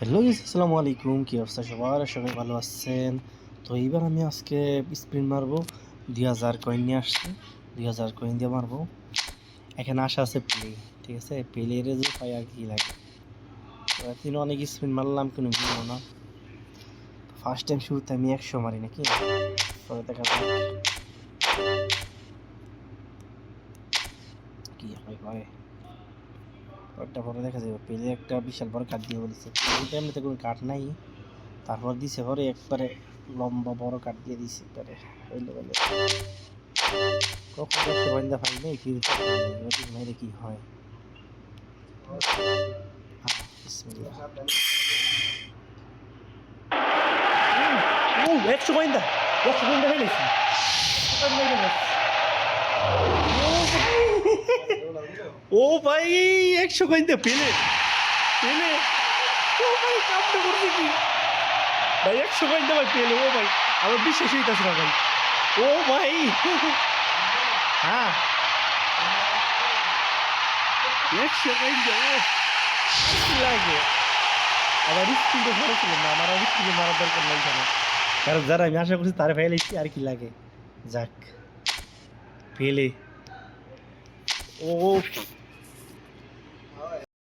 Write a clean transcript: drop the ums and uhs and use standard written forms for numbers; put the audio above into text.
Hello guys, আসসালামু আলাইকুম। কি অবস্থা সবার? সবাই ভালো আছেন? তো এইবার আমি আজকে স্পিন মারবো। 2000 কয়েন নিয়ে আসছি। 2000 কয়েন দিয়ে মারবো। এখানে আশা আছে প্লে, ঠিক আছে? প্লের যে পাই আর কি লাগে। তো এতদিন অনেক স্পিন মারলাম, কোনো গেলো না। ফার্স্ট টাইম শুরুতে আমি 100 মারি নাকি, পরে দেখা যাক কি হয়। একটা পরে দেখা যাবে। প্লে একটা বিশাল বড় কার্ড দিয়ে বলেছে। প্লেতে এমনিতে কোনো কার্ড নাই, তারপর দিছে পরে একবারে লম্বা বড় কাঠ দিয়ে দিছে একবারে ওই লেভেলে। কখন ব্যবসা বান্ধা পাই নাই ফিরতে মেরে কি হয়। বিসমিল্লাহ। ও 100 বান্ধা, 100 বান্ধা হয়ে গেছি। ও ভাই 100 বান্ধা পেলে পেলে। ও ভাই কামটা করছে কি ভাই? 100 বান্ধা ভাই পেলে। ও ভাই আমার বিশ্বাস হইতাছে না ভাই। ও ভাই হ্যাঁ 100 বান্ধা। ও কি লাগে আমার স্পিডে ধরে ছিল না, আমার আর স্পিডে মারার দরকার নাই কেন, কারণ যারা আমি আশা করছি তারা ফেলেছি আর কি লাগে। যাক পেলে। ও